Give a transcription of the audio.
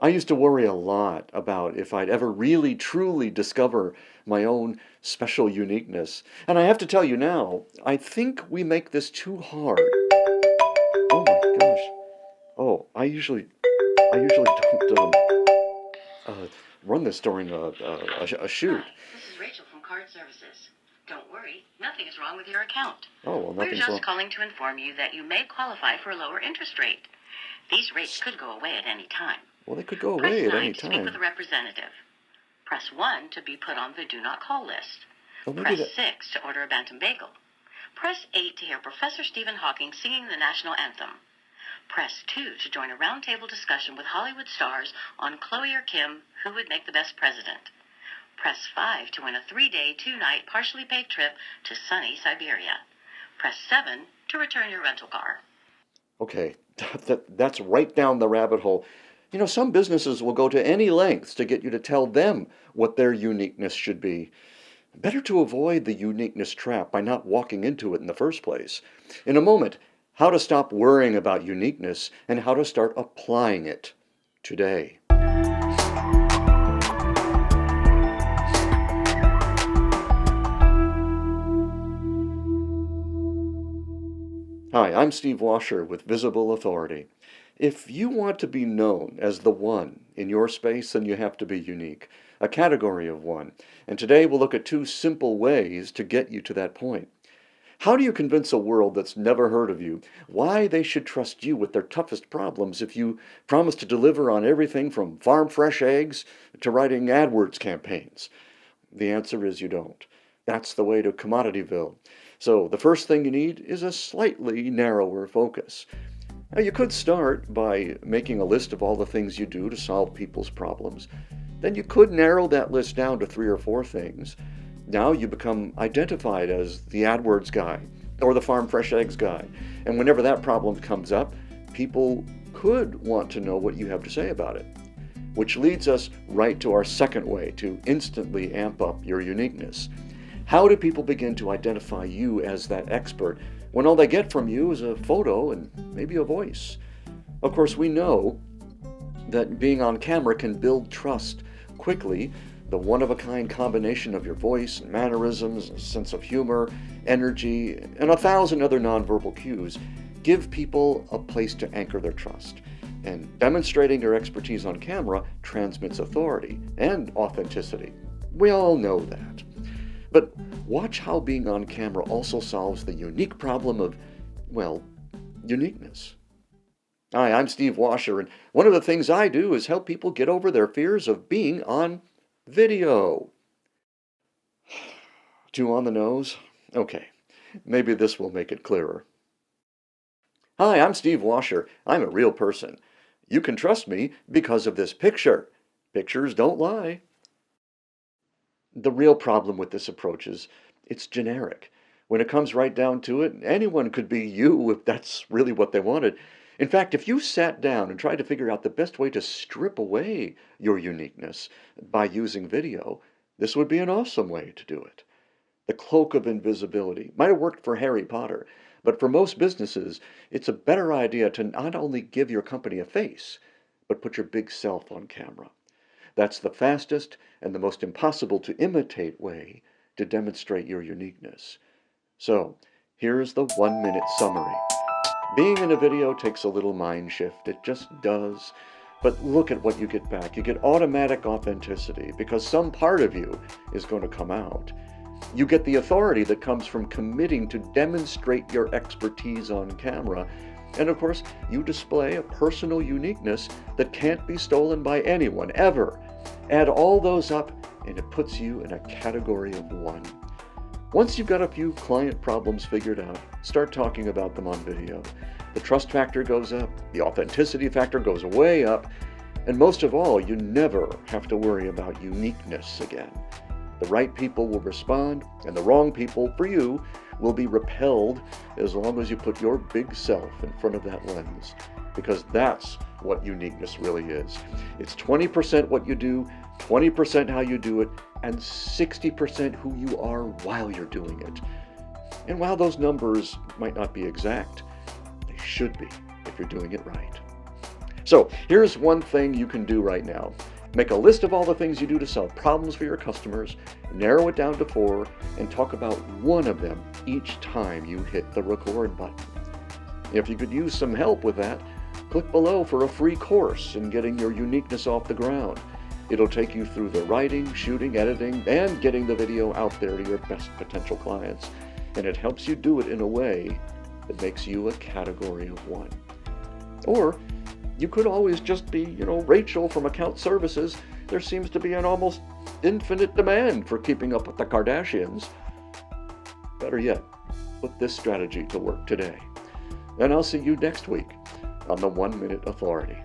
I used to worry a lot about if I'd ever really truly discover my own special uniqueness. And I have to tell you now, I think we make this too hard. Oh my gosh. Oh, I usually don't uh, run this during a shoot. Hi, this is Rachel from Card Services. Don't worry, nothing is wrong with your account. Oh, well, We're nothing's just wrong. calling to inform you that you may qualify for a lower interest rate. These rates could go away at any time. Well, they could go Press away at 9 any to speak with a time. representative. Press 1 to be put on the do not call list. Well, maybe Press that. 6 to order a Bantam bagel. Press 8 to hear Professor Stephen Hawking singing the national anthem. Press 2 to join a roundtable discussion with Hollywood stars on Chloe or Kim, who would make the best president. Press 5 to win a 3-day, 2-night, partially paid trip to sunny Siberia. Press 7 to return your rental car. Okay, that's right down the rabbit hole. You know, some businesses will go to any lengths to get you to tell them what their uniqueness should be. Better to avoid the uniqueness trap by not walking into it in the first place. In a moment, how to stop worrying about uniqueness and how to start applying it today. Hi, I'm Steve Washer with Visible Authority. If you want to be known as the one in your space, then you have to be unique, a category of one. And today we'll look at two simple ways to get you to that point. How do you convince a world that's never heard of you why they should trust you with their toughest problems if you promise to deliver on everything from farm fresh eggs to writing AdWords campaigns? The answer is you don't. That's the way to Commodityville. So the first thing you need is a slightly narrower focus. Now, you could start by making a list of all the things you do to solve people's problems. Then you could narrow that list down to 3 or 4 things. Now you become identified as the AdWords guy or the Farm Fresh Eggs guy. And whenever that problem comes up, people could want to know what you have to say about it. Which leads us right to our second way to instantly amp up your uniqueness. How do people begin to identify you as that expert when all they get from you is a photo and maybe a voice? Of course, we know that being on camera can build trust quickly. The one-of-a-kind combination of your voice and mannerisms, sense of humor, energy, and 1,000 other nonverbal cues give people a place to anchor their trust. And demonstrating your expertise on camera transmits authority and authenticity. We all know that. But watch how being on camera also solves the unique problem of, well, uniqueness. Hi, I'm Steve Washer, and one of the things I do is help people get over their fears of being on video. Too on the nose? Okay, maybe this will make it clearer. Hi, I'm Steve Washer. I'm a real person. You can trust me because of this picture. Pictures don't lie. The real problem with this approach is it's generic. When it comes right down to it, anyone could be you if that's really what they wanted. In fact, if you sat down and tried to figure out the best way to strip away your uniqueness by using video, this would be an awesome way to do it. The cloak of invisibility might have worked for Harry Potter, but for most businesses, it's a better idea to not only give your company a face, but put your big self on camera. That's the fastest and the most impossible to imitate way to demonstrate your uniqueness. So, here's the 1-minute summary. Being in a video takes a little mind shift, it just does. But look at what you get back. You get automatic authenticity because some part of you is going to come out. You get the authority that comes from committing to demonstrate your expertise on camera. And of course, you display a personal uniqueness that can't be stolen by anyone, ever. Add all those up, and it puts you in a category of one. Once you've got a few client problems figured out, start talking about them on video. The trust factor goes up, the authenticity factor goes way up, and most of all, you never have to worry about uniqueness again. The right people will respond, and the wrong people, for you, will be repelled as long as you put your big self in front of that lens. Because that's what uniqueness really is. It's 20% what you do, 20% how you do it, and 60% who you are while you're doing it. And while those numbers might not be exact, they should be if you're doing it right. So here's one thing you can do right now. Make a list of all the things you do to solve problems for your customers, narrow it down to 4, and talk about one of them each time you hit the record button. If you could use some help with that, click below for a free course in getting your uniqueness off the ground. It'll take you through the writing, shooting, editing, and getting the video out there to your best potential clients. And it helps you do it in a way that makes you a category of 1. Or you could always just be, Rachel from Account Services. There seems to be an almost infinite demand for keeping up with the Kardashians. Better yet, put this strategy to work today. And I'll see you next week on the 1 Minute Authority.